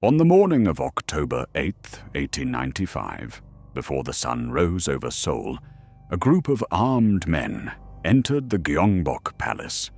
On the morning of October 8th, 1895, before the sun rose over Seoul, a group of armed men entered the Gyeongbok Palace.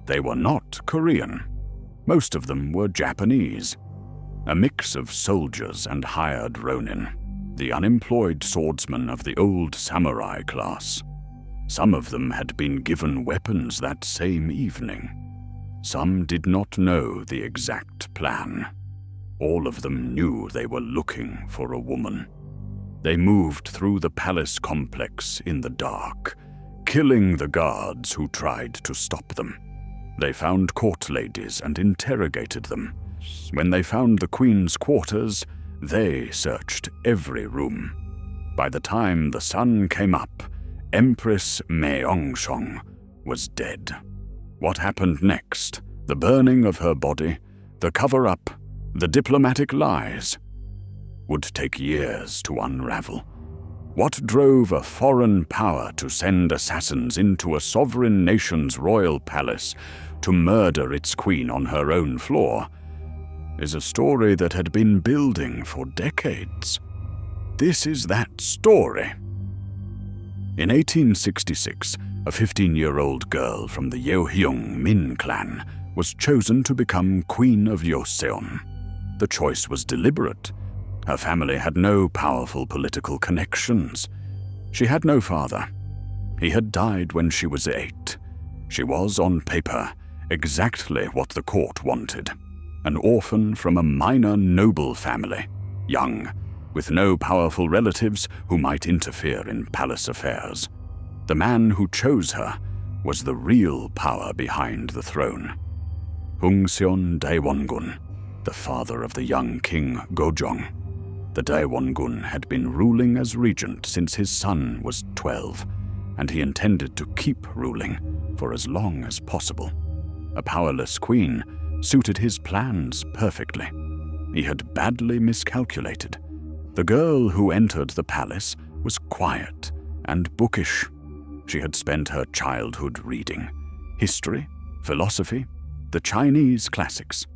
They were not Korean. Most of them were Japanese, a mix of soldiers and hired ronin, the unemployed swordsmen of the old samurai class. Some of them had been given weapons that same evening. Some did not know the exact plan. All of them knew they were looking for a woman. They moved through the palace complex in the dark, killing the guards who tried to stop them. They found court ladies and interrogated them. When they found the queen's quarters, they searched every room. By the time the sun came up, Empress Myeongseong was dead. What happened next? The burning of her body, the cover-up, the diplomatic lies would take years to unravel. What drove a foreign power to send assassins into a sovereign nation's royal palace to murder its queen on her own floor is a story that had been building for decades. This is that story. In 1866, a 15-year-old girl from the Yeohyung Min clan was chosen to become Queen of Joseon. The choice was deliberate. Her family had no powerful political connections. She had no father. He had died when she was 8. She was, on paper, exactly what the court wanted. An orphan from a minor noble family, young, with no powerful relatives who might interfere in palace affairs. The man who chose her was the real power behind the throne. Hungseon Daewongun, the father of the young king Gojong. The Daewongun had been ruling as regent since his son was 12, and he intended to keep ruling for as long as possible. A powerless queen suited his plans perfectly. He had badly miscalculated. The girl who entered the palace was quiet and bookish. She had spent her childhood reading history, philosophy, the Chinese classics.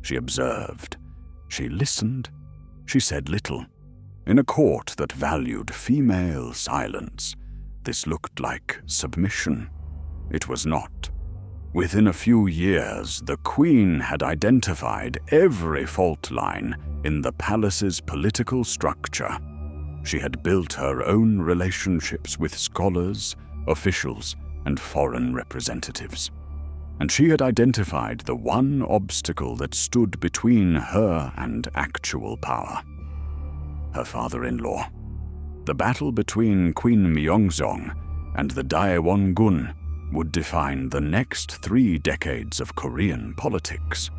She observed. She listened. She said little. In a court that valued female silence, this looked like submission. It was not. Within a few years, the queen had identified every fault line in the palace's political structure. She had built her own relationships with scholars, officials, and foreign representatives. And she had identified the one obstacle that stood between her and actual power: her father-in-law. The battle between Queen Myeongseong and the Daewongun would define the next 3 decades of Korean politics.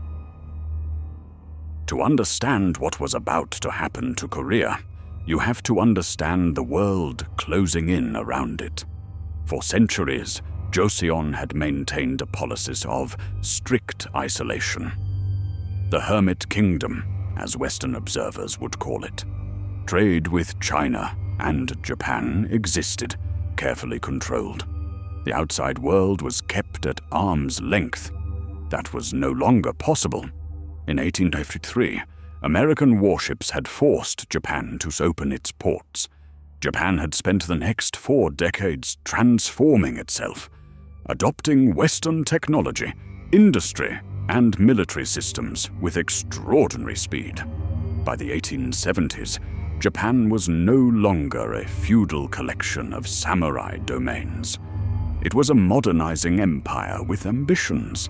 To understand what was about to happen to Korea, you have to understand the world closing in around it. For centuries, Joseon had maintained a policy of strict isolation. The Hermit Kingdom, as Western observers would call it. Trade with China and Japan existed, carefully controlled. The outside world was kept at arm's length. That was no longer possible. In 1853, American warships had forced Japan to open its ports. Japan had spent the next 4 decades transforming itself, adopting Western technology, industry, and military systems with extraordinary speed. By the 1870s, Japan was no longer a feudal collection of samurai domains. It was a modernizing empire with ambitions,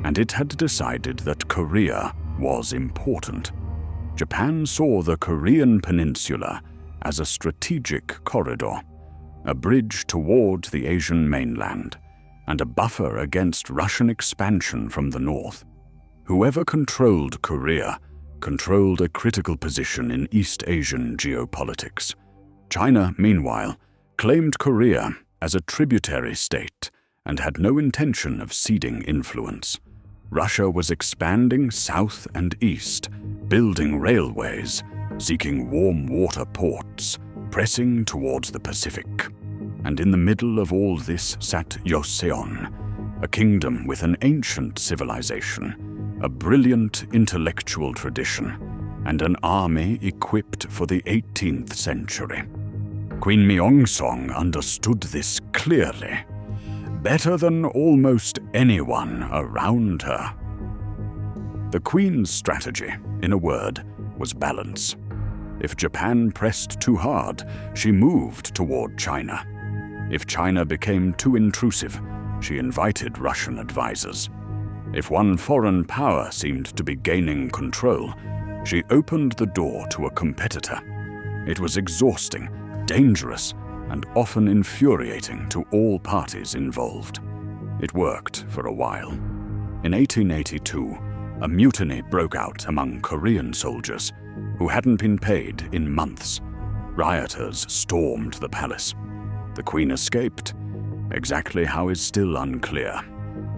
and it had decided that Korea was important. Japan saw the Korean peninsula as a strategic corridor, a bridge toward the Asian mainland, and a buffer against Russian expansion from the north. Whoever controlled Korea controlled a critical position in East Asian geopolitics. China, meanwhile, claimed Korea as a tributary state and had no intention of ceding influence. Russia was expanding south and east, building railways, seeking warm water ports, pressing towards the Pacific. And in the middle of all this sat Joseon, a kingdom with an ancient civilization, a brilliant intellectual tradition, and an army equipped for the 18th century. Queen Myeongseong understood this clearly, better than almost anyone around her. The Queen's strategy, in a word, was balance. If Japan pressed too hard, she moved toward China. If China became too intrusive, she invited Russian advisors. If one foreign power seemed to be gaining control, she opened the door to a competitor. It was exhausting, dangerous, and often infuriating to all parties involved. It worked for a while. In 1882, a mutiny broke out among Korean soldiers who hadn't been paid in months. Rioters stormed the palace. The Queen escaped. Exactly how is still unclear.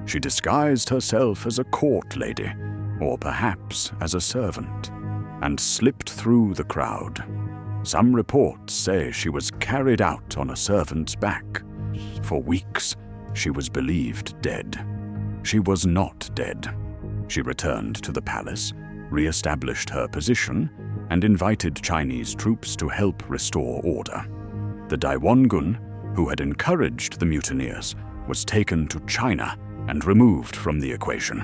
She disguised herself as a court lady, or perhaps as a servant, and slipped through the crowd. Some reports say she was carried out on a servant's back. For weeks, she was believed dead. She was not dead. She returned to the palace, re-established her position, and invited Chinese troops to help restore order. The Daewongun, who had encouraged the mutineers, was taken to China and removed from the equation.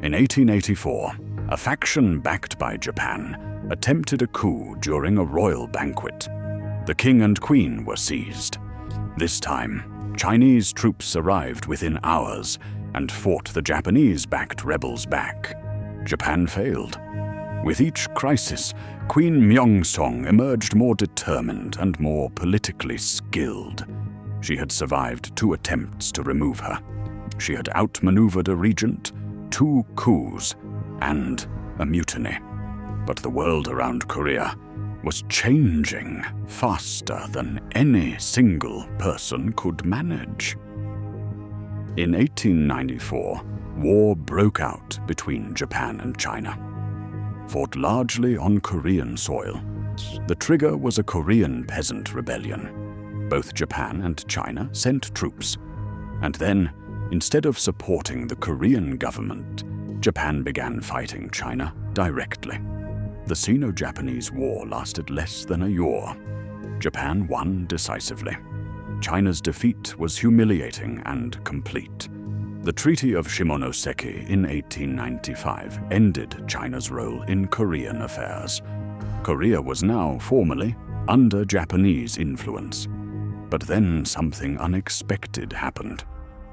In 1884, a faction backed by Japan attempted a coup during a royal banquet. The king and queen were seized. This time, Chinese troops arrived within hours and fought the Japanese-backed rebels back. Japan failed. With each crisis, Queen Myeongseong emerged more determined and more politically skilled. She had survived 2 attempts to remove her. She had outmaneuvered a regent, 2 coups, and a mutiny. But the world around Korea was changing faster than any single person could manage. In 1894, war broke out between Japan and China. Fought largely on Korean soil, the trigger was a Korean peasant rebellion. Both Japan and China sent troops. And then, instead of supporting the Korean government, Japan began fighting China directly. The Sino-Japanese War lasted less than a year. Japan won decisively. China's defeat was humiliating and complete. The Treaty of Shimonoseki in 1895 ended China's role in Korean affairs. Korea was now formally under Japanese influence. But then something unexpected happened.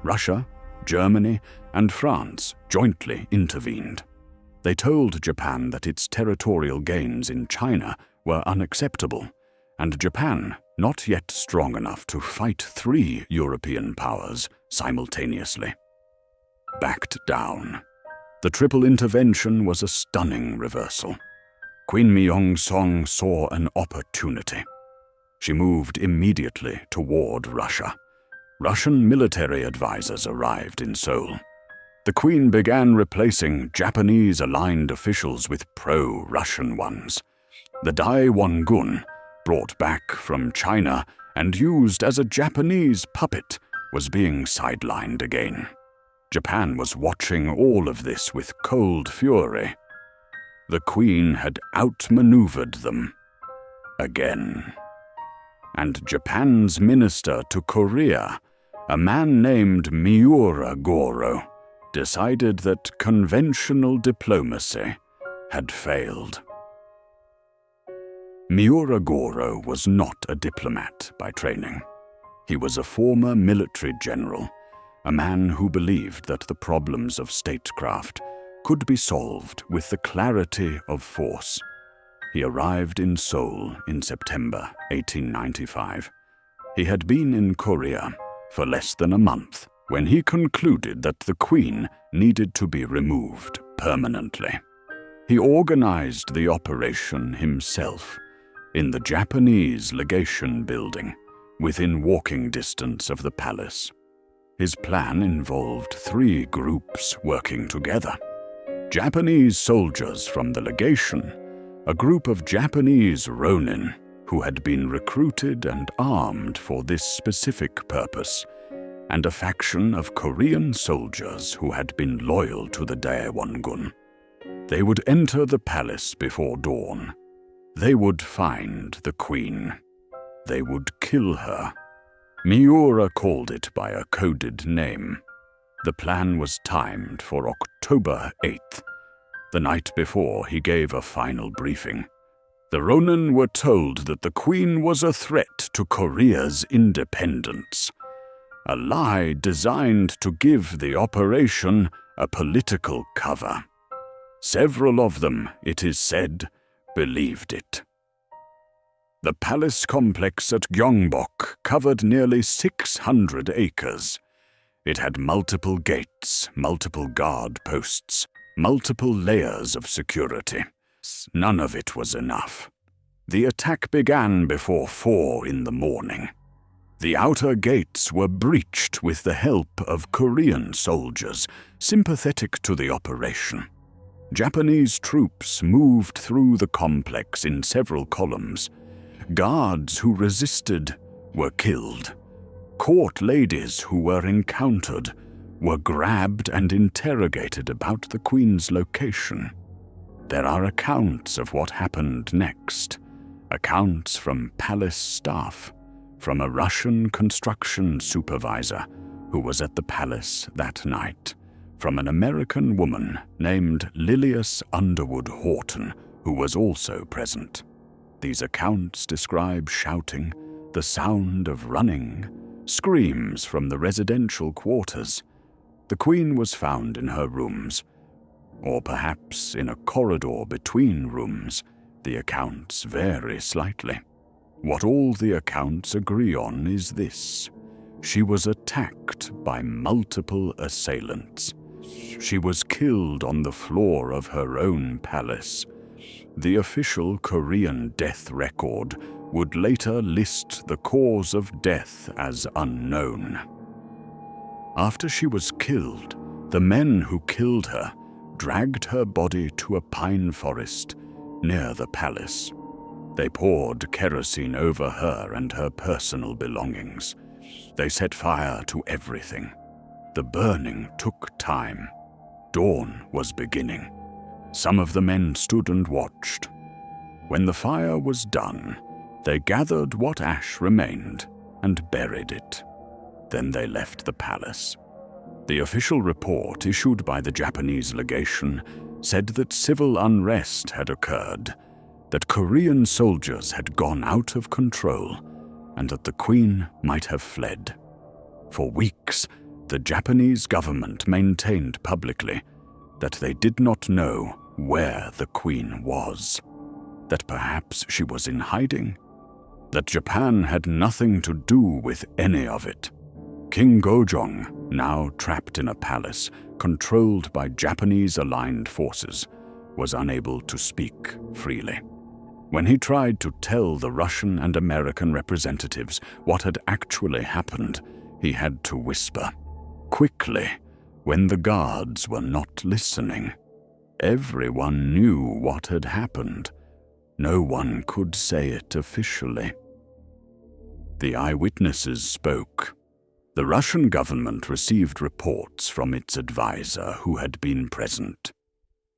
Russia, Germany, and France jointly intervened. They told Japan that its territorial gains in China were unacceptable, and Japan, not yet strong enough to fight 3 European powers simultaneously, backed down. The triple intervention was a stunning reversal. Queen Myeongseong saw an opportunity. She moved immediately toward Russia. Russian military advisors arrived in Seoul. The Queen began replacing Japanese-aligned officials with pro-Russian ones. The Daewongun, brought back from China and used as a Japanese puppet, was being sidelined again. Japan was watching all of this with cold fury. The Queen had outmaneuvered them again. And Japan's minister to Korea, a man named Miura-Goro, decided that conventional diplomacy had failed. Miura-Goro was not a diplomat by training. He was a former military general, a man who believed that the problems of statecraft could be solved with the clarity of force. He arrived in Seoul in September 1895. He had been in Korea for less than a month when he concluded that the Queen needed to be removed permanently. He organized the operation himself in the Japanese legation building within walking distance of the palace. His plan involved 3 groups working together. Japanese soldiers from the legation, a group of Japanese ronin who had been recruited and armed for this specific purpose, and a faction of Korean soldiers who had been loyal to the Daewongun. They would enter the palace before dawn. They would find the queen. They would kill her. Miura called it by a coded name. The plan was timed for October 8th, the night before he gave a final briefing. The Ronin were told that the queen was a threat to Korea's independence, a lie designed to give the operation a political cover. Several of them, it is said, believed it. The palace complex at Gyeongbok covered nearly 600 acres. It had multiple gates, multiple guard posts, multiple layers of security. None of it was enough. The attack began before 4 in the morning. The outer gates were breached with the help of Korean soldiers sympathetic to the operation. Japanese troops moved through the complex in several columns. Guards who resisted were killed. Court ladies who were encountered were grabbed and interrogated about the Queen's location. There are accounts of what happened next, accounts from palace staff, from a Russian construction supervisor who was at the palace that night, from an American woman named Lilias Underwood Horton, who was also present. These accounts describe shouting, the sound of running, screams from the residential quarters. The Queen was found in her rooms, or perhaps in a corridor between rooms. The accounts vary slightly. What all the accounts agree on is this: she was attacked by multiple assailants. She was killed on the floor of her own palace. The official Korean death record would later list the cause of death as unknown. After she was killed, the men who killed her dragged her body to a pine forest near the palace. They poured kerosene over her and her personal belongings. They set fire to everything. The burning took time. Dawn was beginning. Some of the men stood and watched. When the fire was done, they gathered what ash remained and buried it. Then they left the palace. The official report issued by the Japanese legation said that civil unrest had occurred, that Korean soldiers had gone out of control, and that the Queen might have fled. For weeks, the Japanese government maintained publicly that they did not know where the Queen was, that perhaps she was in hiding, that Japan had nothing to do with any of it. King Gojong, now trapped in a palace controlled by Japanese-aligned forces, was unable to speak freely. When he tried to tell the Russian and American representatives what had actually happened, he had to whisper, quickly, when the guards were not listening. Everyone knew what had happened. No one could say it officially. The eyewitnesses spoke. The Russian government received reports from its advisor who had been present.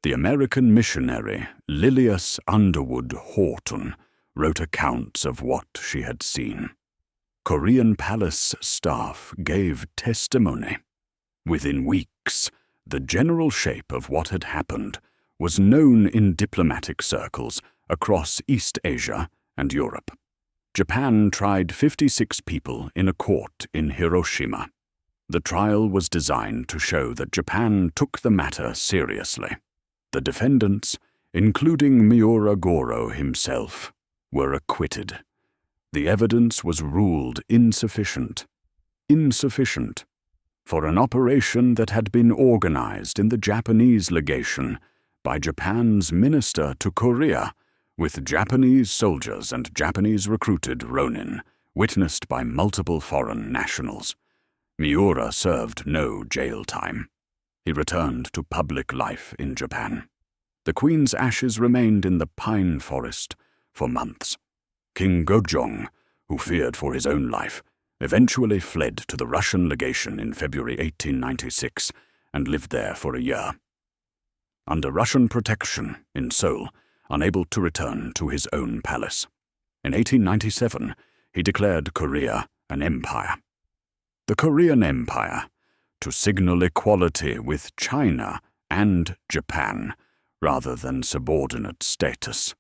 The American missionary Lilias Underwood Horton wrote accounts of what she had seen. Korean palace staff gave testimony. Within weeks, the general shape of what had happened was known in diplomatic circles across East Asia and Europe. Japan tried 56 people in a court in Hiroshima. The trial was designed to show that Japan took the matter seriously. The defendants, including Miura Goro himself, were acquitted. The evidence was ruled insufficient. Insufficient for an operation that had been organized in the Japanese legation by Japan's minister to Korea, with Japanese soldiers and Japanese-recruited ronin, witnessed by multiple foreign nationals. Miura served no jail time. He returned to public life in Japan. The Queen's ashes remained in the pine forest for months. King Gojong, who feared for his own life, eventually fled to the Russian legation in February 1896 and lived there for a year. under Russian protection in Seoul, unable to return to his own palace. In 1897, he declared Korea an empire. The Korean Empire, to signal equality with China and Japan, rather than subordinate status.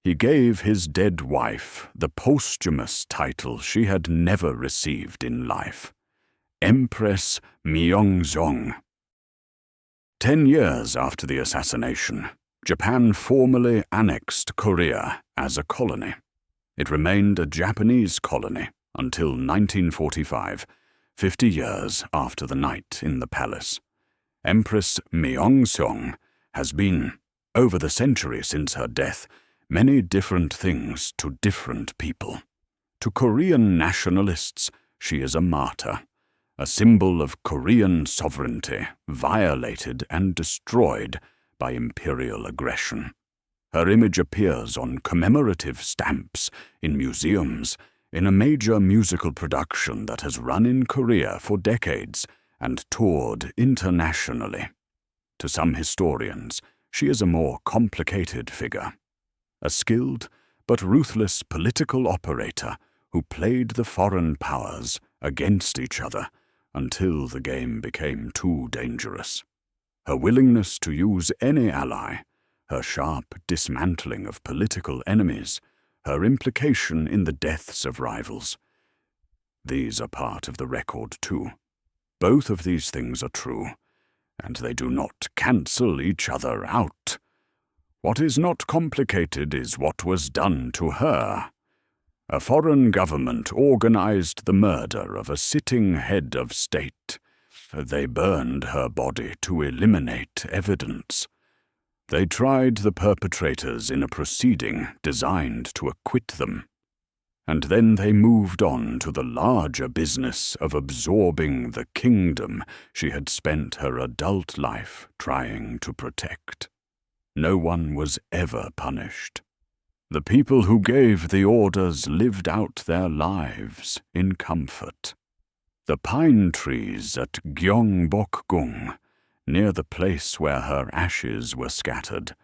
He gave his dead wife the posthumous title she had never received in life, Empress Myeongseong. 10 years after the assassination, Japan formally annexed Korea as a colony. It remained a Japanese colony until 1945, 50 years after the night in the palace. Empress Myeongseong has been, over the century since her death, many different things to different people. To Korean nationalists, she is a martyr, a symbol of Korean sovereignty violated and destroyed by imperial aggression. Her image appears on commemorative stamps, in museums, in a major musical production that has run in Korea for decades and toured internationally. To some historians, she is a more complicated figure, a skilled but ruthless political operator who played the foreign powers against each other until the game became too dangerous. Her willingness to use any ally, her sharp dismantling of political enemies, her implication in the deaths of rivals. These are part of the record too. Both of these things are true, and they do not cancel each other out. What is not complicated is what was done to her. A foreign government organized the murder of a sitting head of state. They burned her body to eliminate evidence. They tried the perpetrators in a proceeding designed to acquit them. And then they moved on to the larger business of absorbing the kingdom she had spent her adult life trying to protect. No one was ever punished. The people who gave the orders lived out their lives in comfort. The pine trees at Gyeongbokgung, near the place where her ashes were scattered,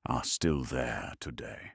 are still there today.